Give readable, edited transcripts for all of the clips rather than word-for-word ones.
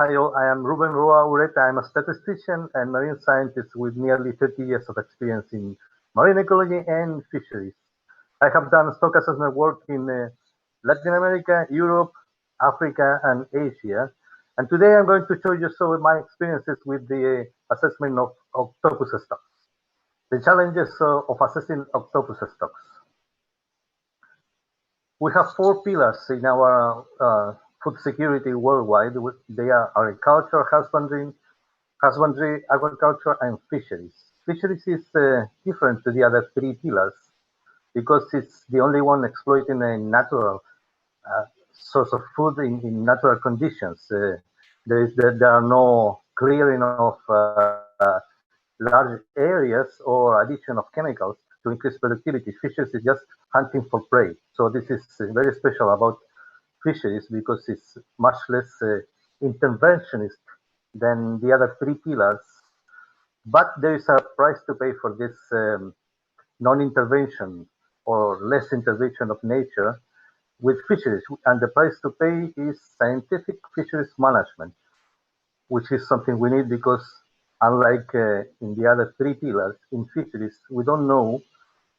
Hi all, I am Ruben Roa-Ureta. I'm a statistician and marine scientist with nearly 30 years of experience in marine ecology and fisheries. I have done stock assessment work in Latin America, Europe, Africa, and Asia. And today I'm going to show you some of my experiences with the assessment of octopus stocks. The challenges of assessing octopus stocks. We have 4 pillars in our food security worldwide. They are agriculture, husbandry, agriculture, and fisheries. Fisheries is different to the other 3 pillars because it's the only one exploiting a natural source of food in natural conditions. There are no clearing of large areas or addition of chemicals to increase productivity. Fisheries is just hunting for prey. So this is very special about fisheries because it's much less interventionist than the other 3 pillars. But there is a price to pay for this non-intervention or less intervention of nature with fisheries. And the price to pay is scientific fisheries management, which is something we need because unlike in the other 3 pillars, in fisheries, we don't know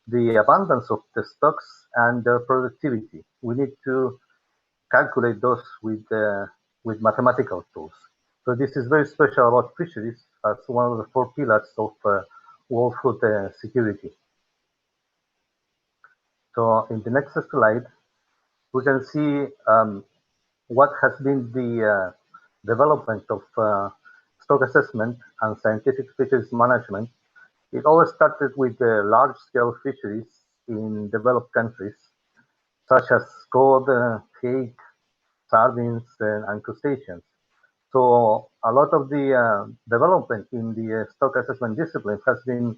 the abundance of the stocks and their productivity. We need to calculate those with mathematical tools. So this is very special about fisheries as one of the 4 pillars of world food security. So in the next slide, we can see what has been the development of stock assessment and scientific fisheries management. It all started with large-scale fisheries in developed countries, such as cod, hake, sardines, and crustaceans. So a lot of the development in the stock assessment discipline has been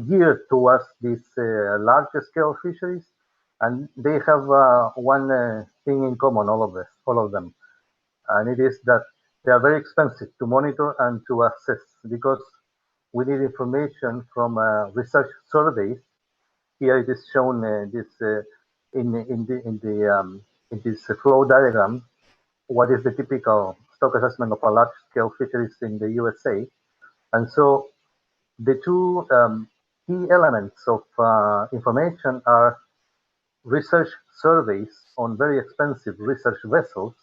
geared towards these large-scale fisheries, and they have one thing in common, all of them, and it is that they are very expensive to monitor and to assess because we need information from research surveys. Here it is shown in this flow diagram. What is the typical stock assessment of a large-scale fisheries in the USA? And so the 2 key elements of information are research surveys on very expensive research vessels,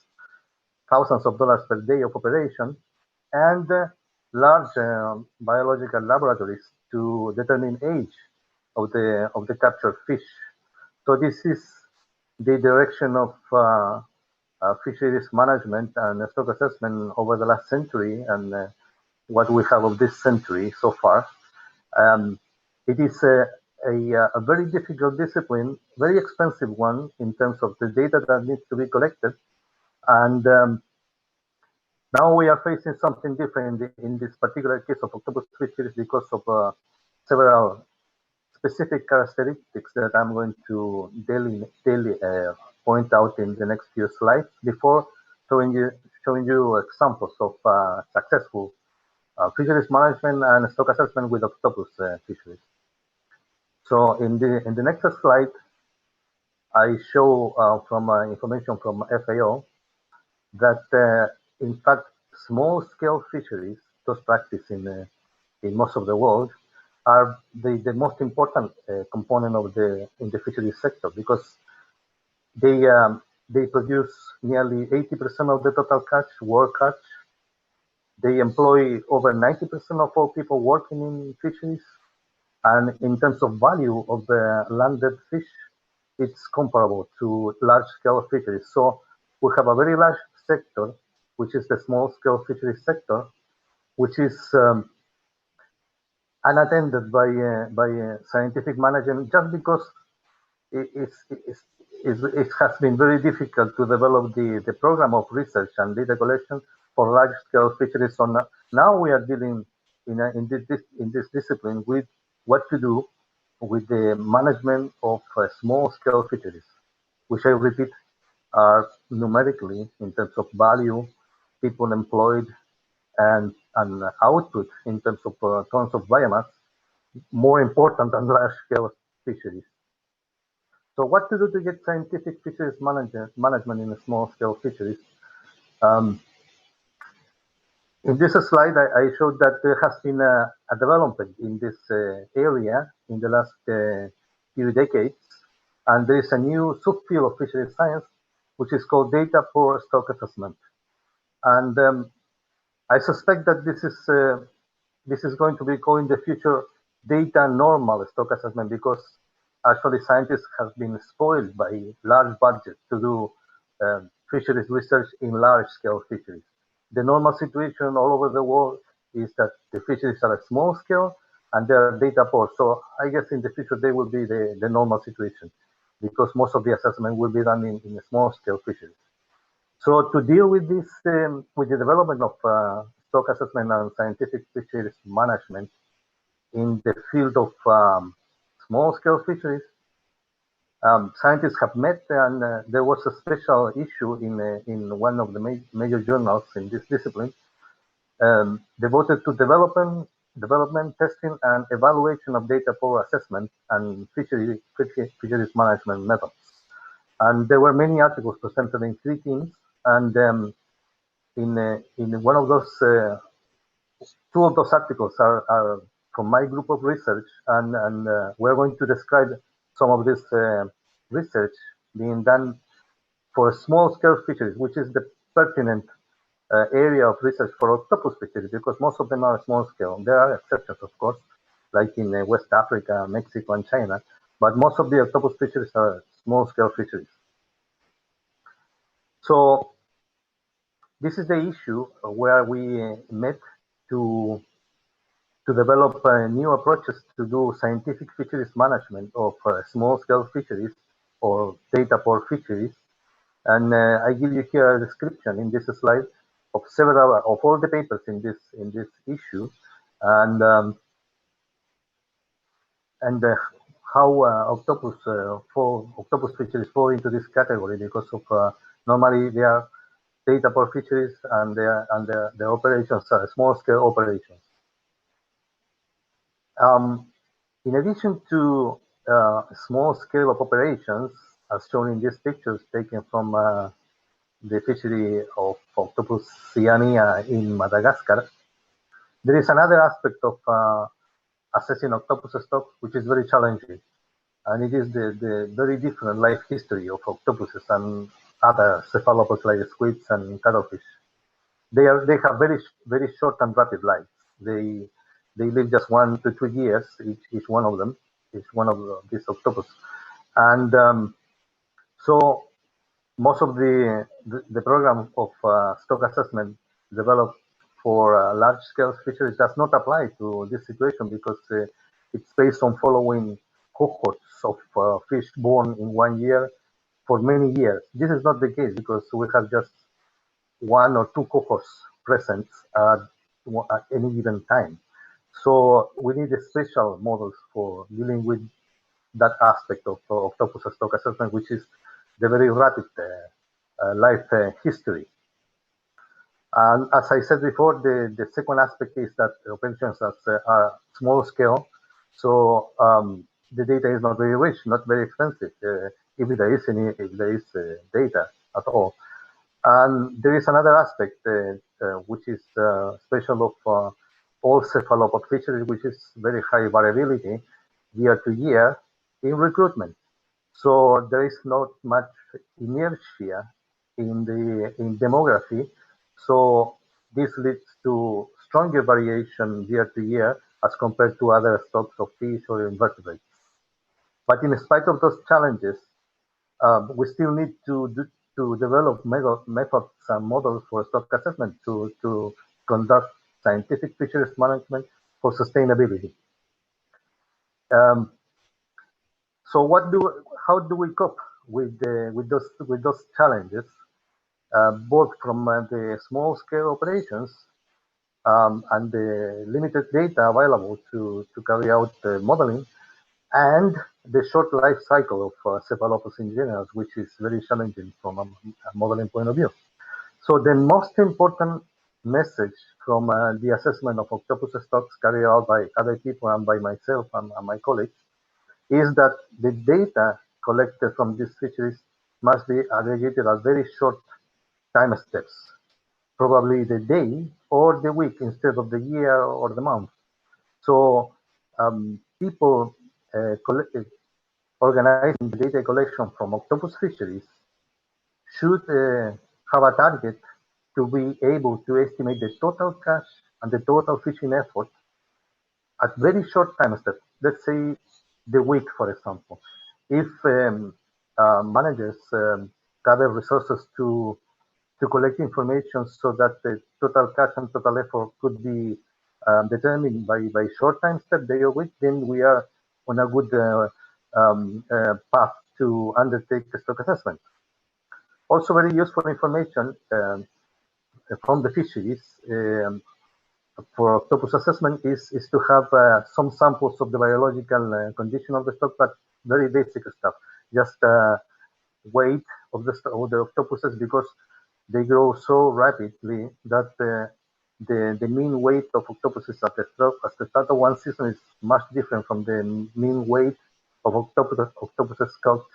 thousands of dollars per day of operation, and large biological laboratories to determine age of the captured fish. So this is the direction of fisheries management and stock assessment over the last century and what we have of this century so far. It is a very difficult discipline, very expensive one in terms of the data that needs to be collected. And now we are facing something different in this particular case of octopus fisheries because of several specific characteristics that I'm going to daily point out in the next few slides before showing you examples of successful fisheries management and stock assessment with octopus fisheries. So in the next slide, I show from information from FAO that in fact small-scale fisheries, those practiced in most of the world, are the most important component in the fisheries sector because they produce nearly 80% of the total catch, world catch. They employ over 90% of all people working in fisheries. And in terms of value of the landed fish, it's comparable to large-scale fisheries. So we have a very large sector, which is the small-scale fisheries sector, which is unattended by scientific management just because it has been very difficult to develop the program of research and data collection for large-scale fisheries. So now we are dealing in this discipline with what to do with the management of small-scale fisheries, which I repeat are numerically in terms of value, people employed, and output in terms of tons of biomass, more important than large-scale fisheries. So what to do to get scientific fisheries management in small-scale fisheries? In this slide, I showed that there has been a development in this area in the last few decades, and there is a new subfield of fisheries science, which is called data for stock assessment. And I suspect that this is going to be called in the future data normal stock assessment, because actually scientists have been spoiled by large budgets to do fisheries research in large scale fisheries. The normal situation all over the world is that the fisheries are small scale and they are data poor. So I guess in the future they will be the normal situation, because most of the assessment will be done in small scale fisheries. So to deal with this, with the development of stock assessment and scientific fisheries management in the field of small-scale fisheries, scientists have met, and there was a special issue in one of the major journals in this discipline devoted to development, testing, and evaluation of data for assessment and fisheries management methods. And there were many articles presented in 3 themes, and in one of those, 2 of those articles are from my group of research, and we're going to describe some of this research being done for small-scale fisheries, which is the pertinent area of research for octopus fisheries, because most of them are small-scale. There are exceptions, of course, like in West Africa, Mexico, and China, but most of the octopus fisheries are small-scale fisheries. So this is the issue where we met to develop new approaches to do scientific fisheries management of small-scale fisheries or data poor fisheries. And I give you here a description in this slide of several of all the papers in this issue, and how octopus fisheries fall into this category, because of normally they are data poor fisheries and the operations are small-scale operations. In addition to small scale of operations, as shown in these pictures taken from the fishery of octopus cyanea in Madagascar, there is another aspect of assessing octopus stock which is very challenging, and it is the very different life history of octopuses and other cephalopods like squids and cuttlefish. They have very short and rapid lives. They live just 1 to 2 years each one of them, each one of these octopus, and so most of the program of stock assessment developed for large scale fisheries does not apply to this situation, because it's based on following cohorts of fish born in 1 year for many years. This is not the case, because we have just 1 or 2 cohorts present at any given time. So we need special models for dealing with that aspect of octopus stock assessment, which is the very rapid life history. And as I said before, the second aspect is that operations are small scale, so the data is not very rich, not very expensive, if there is data at all. And there is another aspect which is special of all cephalopod fisheries, which is very high variability year to year in recruitment. So there is not much inertia in demography. So this leads to stronger variation year to year as compared to other stocks of fish or invertebrates. But in spite of those challenges, we still need to develop methods and models for stock assessment to conduct scientific fisheries management for sustainability. So how do we cope with those challenges, both from the small scale operations and the limited data available to carry out modeling, and the short life cycle of cephalopods in general, which is very challenging from a modeling point of view. So the most important message from the assessment of octopus stocks carried out by other people and by myself and my colleagues is that the data collected from these fisheries must be aggregated at very short time steps. probably the day or the week instead of the year or the month. So people organizing the data collection from octopus fisheries should have a target to be able to estimate the total catch and the total fishing effort at very short time steps. Let's say the week, for example. If managers gather resources to collect information so that the total catch and total effort could be determined by short time step, day or week, then we are on a good path to undertake a stock assessment. Also very useful information from the fisheries for octopus assessment is to have some samples of the biological condition of the stock, but very basic stuff. Just weight of the octopuses, because they grow so rapidly that the mean weight of octopuses at the start of one season is much different from the mean weight of octopuses caught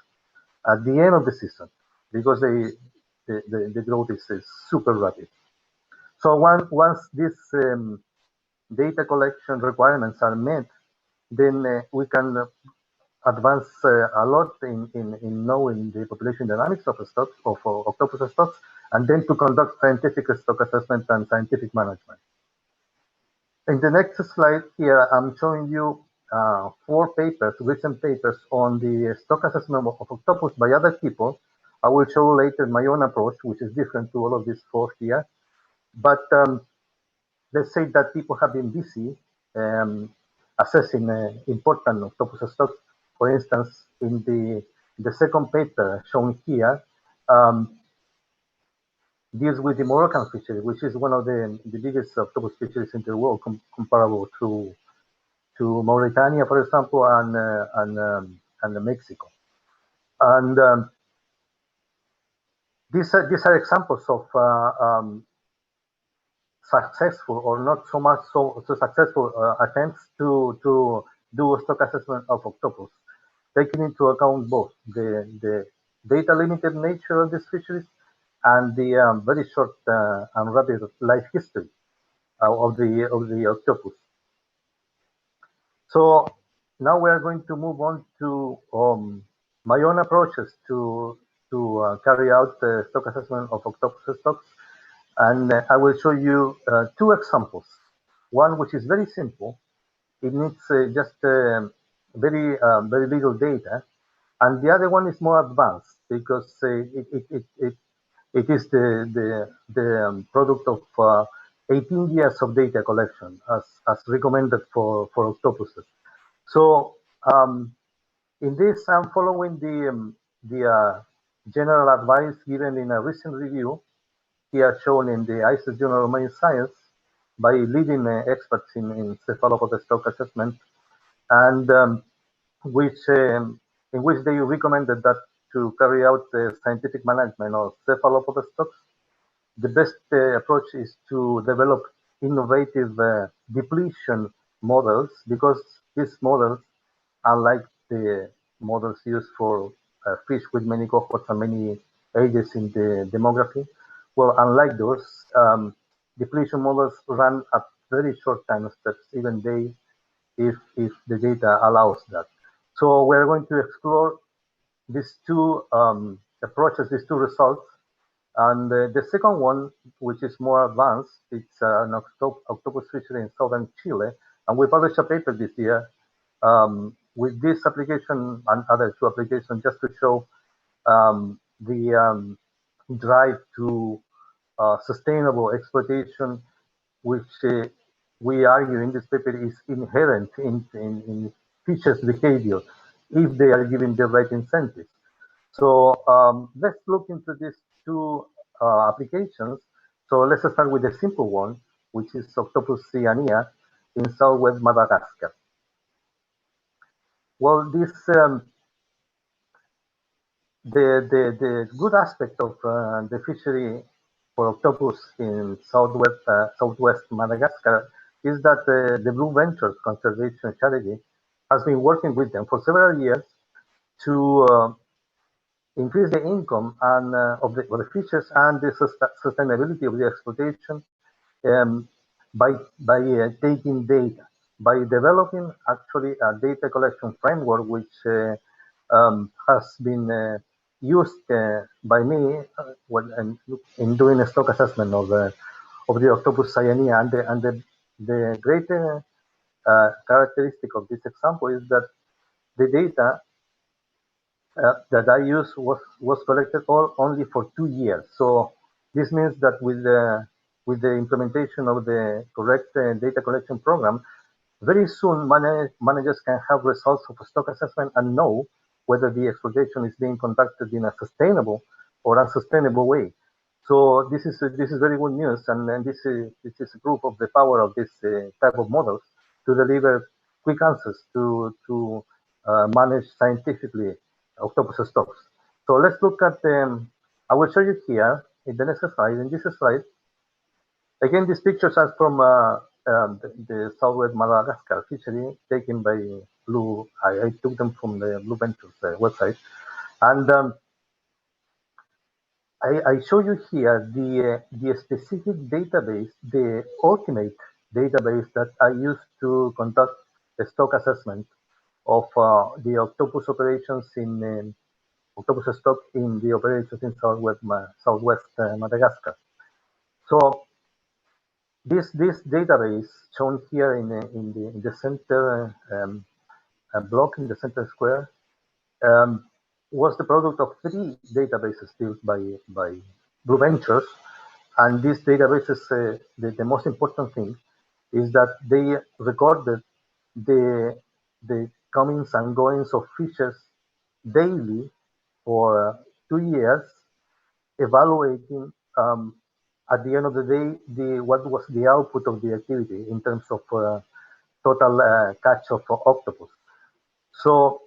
at the end of the season, because the growth is super rapid. So once these data collection requirements are met, then we can advance a lot in knowing the population dynamics of stocks, of octopus stocks, and then to conduct scientific stock assessment and scientific management. In the next slide here, I'm showing you 4 papers, recent papers on the stock assessment of octopus by other people. I will show later my own approach, which is different to all of these 4 here. But let's say that people have been busy assessing important octopus stocks. For instance, in the second paper shown here, deals with the Moroccan fishery, which is one of the biggest octopus fisheries in the world, comparable to Mauritania, for example, and Mexico. And these are examples of successful or not so much so successful attempts to do a stock assessment of octopus, taking into account both the data limited nature of these fisheries and the very short and rapid life history of the octopus. So now we are going to move on to my own approaches to carry out the stock assessment of octopus stocks, and I will show you 2 examples. One which is very simple; it needs just very little data, and the other one is more advanced because it is the product of 18 years of data collection as recommended for octopuses. So in this, I'm following the general advice given in a recent review here shown in the ICES Journal of Marine Science by leading experts in cephalopod stock assessment, and in which they recommended that to carry out the scientific management of cephalopod stocks, the best approach is to develop innovative depletion models, because these models, unlike the models used for fish with many cohorts and many ages in the demography, well, unlike those, depletion models run at very short time steps, even days, if the data allows that. So we're going to explore these 2 approaches, these 2 results. And the second one, which is more advanced, it's an octopus fishery in southern Chile, and we published a paper this year with this application and other 2 applications, just to show the drive to sustainable exploitation, which we argue in this paper is inherent in fishers' behavior if they are given the right incentives. So let's look into these 2 applications. So let's start with the simple one, which is Octopus cyanea in southwest Madagascar. Well, this the good aspect of the fishery for octopus in southwest Madagascar is that the Blue Ventures Conservation Charity has been working with them for several years to increase the income and of the fishes and the sustainability of the exploitation um, by taking data, by developing actually a data collection framework which has been used by me in doing a stock assessment of the octopus cyanea, and the great characteristic of this example is that the data that I used was collected only for 2 years. So this means that with the implementation of the correct data collection program, very soon managers can have results of a stock assessment and know whether the exploitation is being conducted in a sustainable or unsustainable way. So this is very good news, and this is proof of the power of this type of models to deliver quick answers to manage scientifically octopus stocks. So let's look at I will show you here in the next slide. In this slide, again, these pictures are from the southwest Madagascar fishery taken by Blue. I took them from the Blue Ventures website, and I show you here the specific database, the ultimate database that I used to conduct a stock assessment of the octopus operations in octopus stock in the operations in southwest Madagascar. So this database shown here in the center block in the center square was the product of 3 databases built by Blue Ventures, and these databases, the most important thing is that they recorded the comings and goings of fishes daily for 2 years, evaluating at the end of the day what was the output of the activity in terms of total catch of octopus. So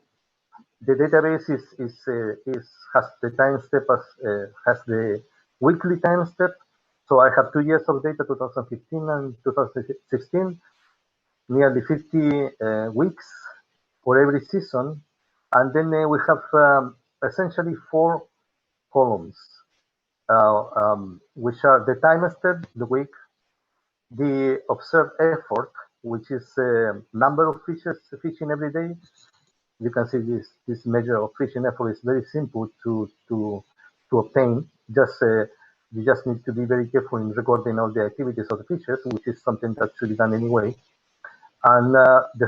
the database has the time step as has the weekly time step. So I have 2 years of data, 2015 and 2016, nearly 50 weeks for every season, and then we have essentially 4 columns, which are the time step, the week, the observed effort, which is number of fishes fishing every day. You can see this measure of fishing effort is very simple to obtain. You just need to be very careful in recording all the activities of the fishes, which is something that should be done anyway. And the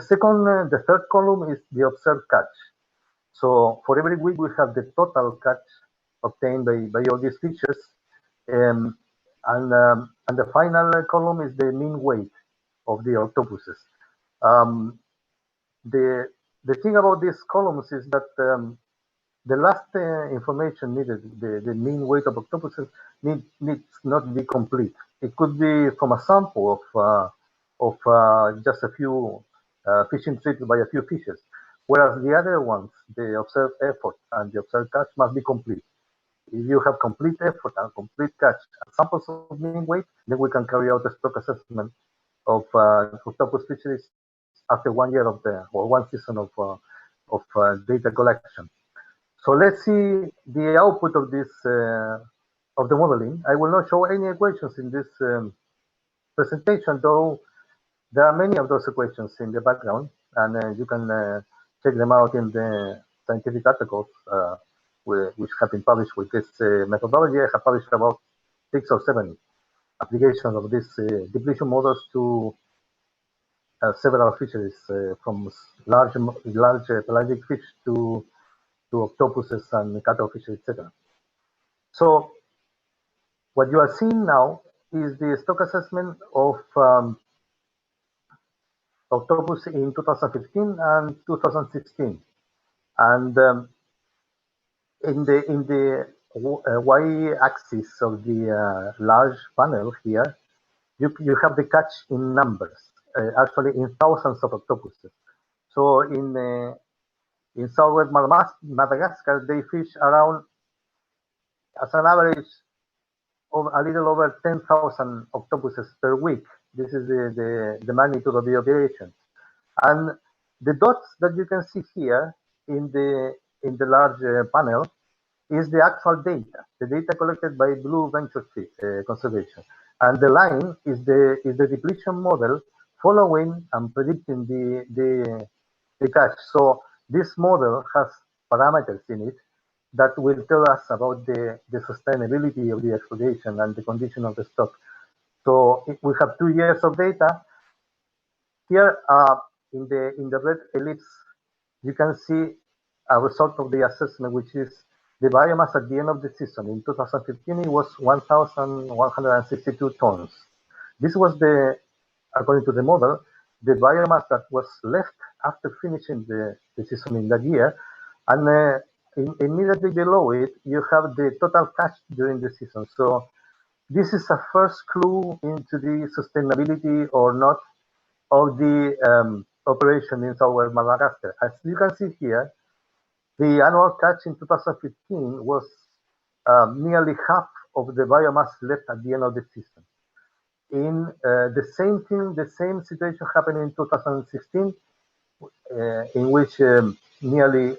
third column is the observed catch. So for every week we have the total catch obtained by all these fishes, and the final column is the mean weight of the octopuses. The thing about these columns is that the last information needed, the mean weight of octopuses, needs not be complete. It could be from a sample of just a few fishing trips by a few fishes, whereas the other ones, the observed effort and the observed catch, must be complete. If you have complete effort and complete catch and samples of mean weight, then we can carry out a stock assessment of octopus fisheries after 1 year of or 1 season of data collection. So let's see the output of this of the modeling. I will not show any equations in this presentation, though there are many of those equations in the background, and you can check them out in the scientific articles which have been published with this methodology. I have published about 6 or 7 applications of these depletion models to several fisheries, from large pelagic fish to octopuses and cuttlefish, etc. So what you are seeing now is the stock assessment of octopus in 2015 and 2016, and in the y-axis of the large panel here, you have the catch in numbers, actually in thousands of octopuses. So in southwest Madagascar, they fish around, as an average, of a little over 10,000 octopuses per week. This is the magnitude of the operation. And the dots that you can see here in the large panel is the actual data, the data collected by Blue Venture Conservation. And the line is the depletion model following and predicting the catch. So this model has parameters in it that will tell us about the sustainability of the exploitation and the condition of the stock. So we have 2 years of data. Here in the red ellipse, you can see a result of the assessment, which is the biomass at the end of the season. In 2015, it was 1,162 tons. This was according to the model, the biomass that was left after finishing the season in that year. And immediately below it, you have the total catch during the season. So this is a first clue into the sustainability or not of the operation in southern Madagascar. As you can see here, the annual catch in 2015 was nearly half of the biomass left at the end of the season. In the same situation happened in 2016, in which nearly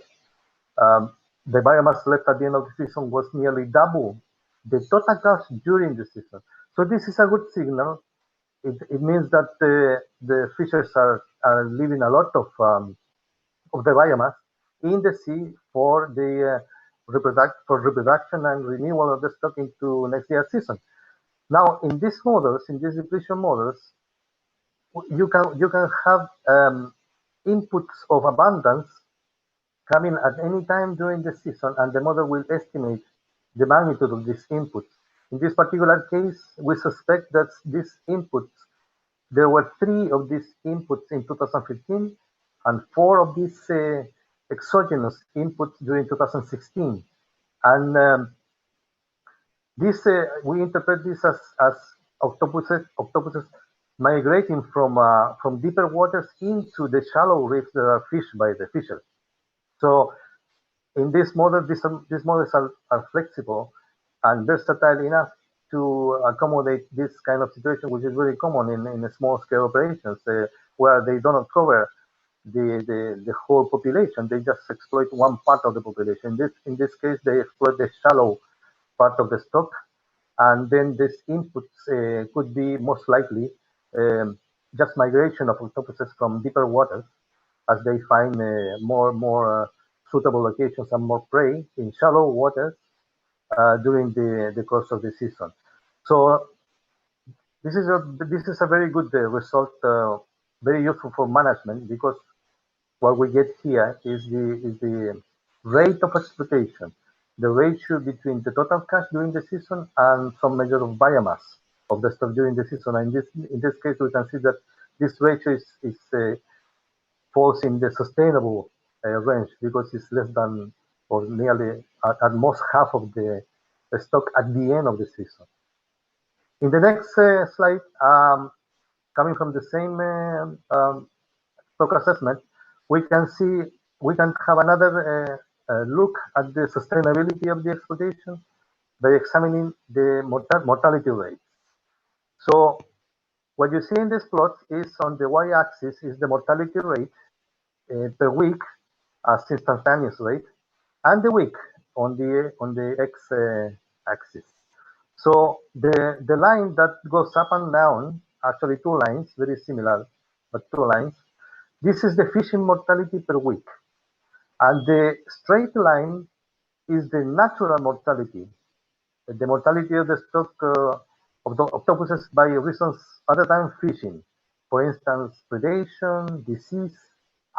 the biomass left at the end of the season was nearly double the total catch during the season. So this is a good signal. It means that the fishers are leaving a lot of the biomass in the sea for the reproduction and renewal of the stock into next year's season. Now, in these models, in these depletion models, you can have inputs of abundance coming at any time during the season, and the model will estimate the magnitude of these inputs. In this particular case, we suspect that these inputs, there were 3 of these inputs in 2015 and 4 of these exogenous inputs during 2016. And we interpret this as octopuses migrating from deeper waters into the shallow reefs that are fished by the fishers. So in this model, these models are flexible and versatile enough to accommodate this kind of situation, which is very common in small scale operations where they do not cover the whole population. They just exploit one part of the population. In this case, they exploit the shallow part of the stock, and then these inputs could be most likely just migration of octopuses from deeper waters as they find more suitable locations and more prey in shallow waters during the course of the season. So this is a very good result, very useful for management, because what we get here is the rate of exploitation, the ratio between the total catch during the season and some measure of biomass of the stock during the season. And in this case, we can see that this ratio falls in the sustainable range, because it's less than or nearly at most half of the stock at the end of the season. In the next slide, coming from the same stock assessment, we can have another look at the sustainability of the exploitation by examining the mortality rate. So what you see in this plot is, on the y-axis is the mortality rate per week as instantaneous rate, and the week on the x-axis. So the line that goes up and down, actually 2 lines, very similar, but 2 lines. This is the fishing mortality per week, and the straight line is the natural mortality, the mortality of the stock of the octopuses by reasons other than fishing. For instance, predation, disease,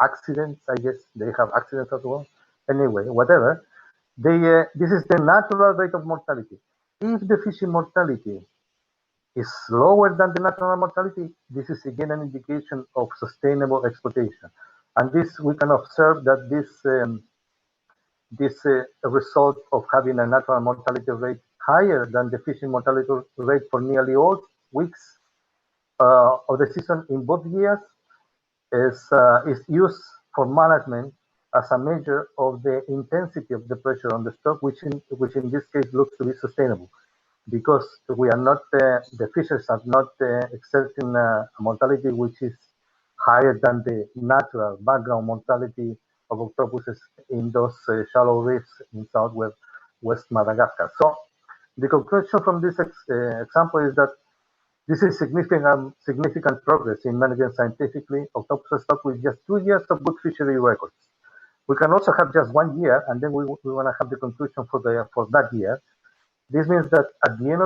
accidents. I guess they have accidents as well. Anyway, whatever. This is the natural rate of mortality. If the fishing mortality is lower than the natural mortality, this is again an indication of sustainable exploitation. And this, we can observe that this result of having a natural mortality rate higher than the fishing mortality rate for nearly all weeks of the season in both years is used for management as a measure of the intensity of the pressure on the stock, which in this case looks to be sustainable, because we are not the fishers are not exerting a mortality which is higher than the natural background mortality of octopuses in those shallow reefs in southwest West Madagascar. So the conclusion from this example is that this is significant progress in managing scientifically octopus stock with just 2 years of good fishery records. We can also have just 1 year, and then we want to have the conclusion for that year. This means that at the end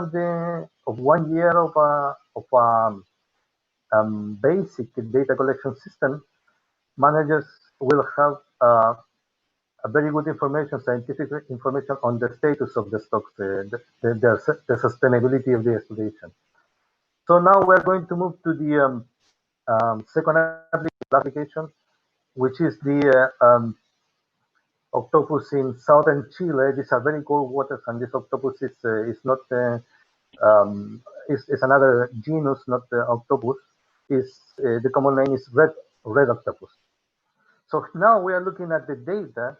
of 1 year of basic data collection system, managers will have a very good information, scientific information on the status of the stocks, the sustainability of the exploitation. So now we're going to move to the second application, which is the octopus in southern Chile. These are very cold waters, and this octopus is not is another genus, not the octopus. The common name is red octopus. So now we are looking at the data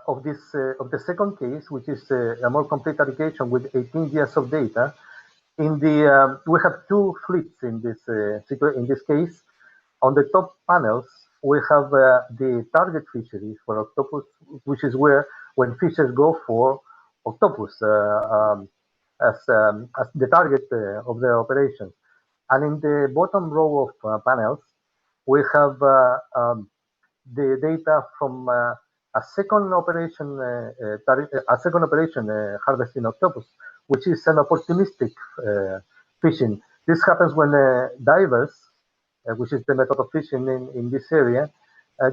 of the second case, which is a more complete application with 18 years of data. We have two fleets in this case. On the top panels, we have the target fisheries for octopus, which is when fishers go for octopus as the target of their operation. And in the bottom row of panels, we have the data from a second operation harvesting octopus, which is an opportunistic fishing. This happens when divers, which is the method of fishing in this area,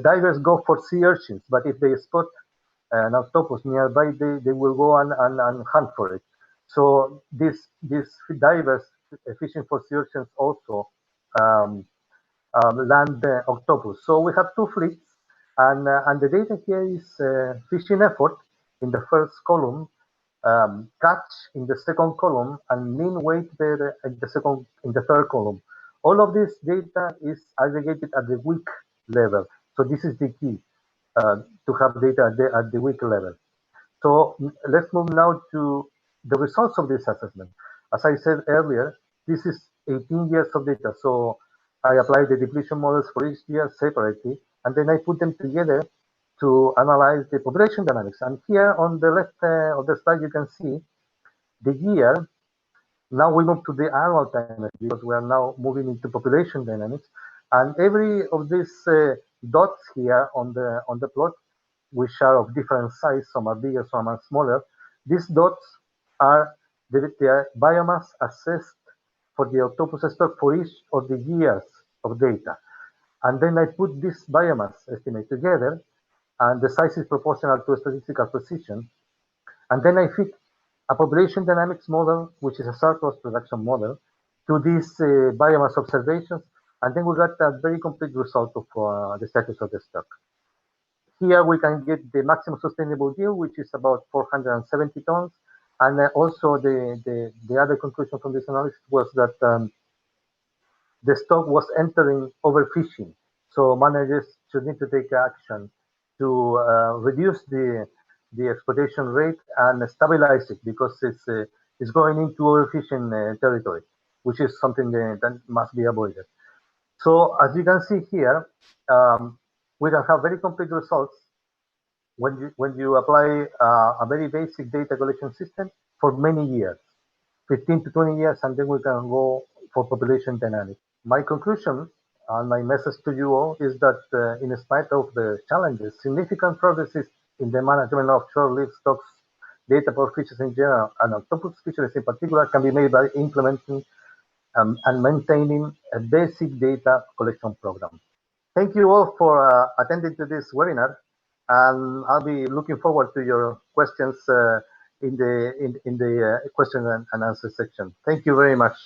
divers go for sea urchins, but if they spot an octopus nearby, they will go and hunt for it. So these divers fishing for sea urchins also land octopus. So we have two fleets, and the data here is fishing effort in the first column, catch in the second column, and mean weight in the third column. All of this data is aggregated at the week level. So this is the key to have data at the week level. So let's move now to the results of this assessment. As I said earlier, this is 18 years of data. So I apply the depletion models for each year separately, and then I put them together to analyze the population dynamics. And here on the left of the slide, you can see the year. Now we move to the annual dynamics because we are now moving into population dynamics. And every of these dots here on the plot, which are of different size, some are bigger, some are smaller. These dots are the biomass assessed for the octopus stock for each of the years of data. And then I put this biomass estimate together, and the size is proportional to statistical precision. And then I fit a population dynamics model, which is a surplus production model, to these biomass observations, and then we got a very complete result of the status of the stock. Here we can get the maximum sustainable yield, which is about 470 tons. And also the other conclusion from this analysis was that the stock was entering overfishing. So managers should need to take action to reduce the exploitation rate and stabilize it, because it's going into overfishing territory, which is something that must be avoided. So as you can see here, we can have very complete results when you apply a very basic data collection system for many years, 15 to 20 years, and then we can go for population dynamics. My conclusion and my message to you all is that in spite of the challenges, significant progress in the management of short-lived stocks, data for fishes in general, and octopus fisheries in particular can be made by implementing and maintaining a basic data collection program. Thank you all for attending to this webinar, and I'll be looking forward to your questions in the question and answer section. Thank you very much.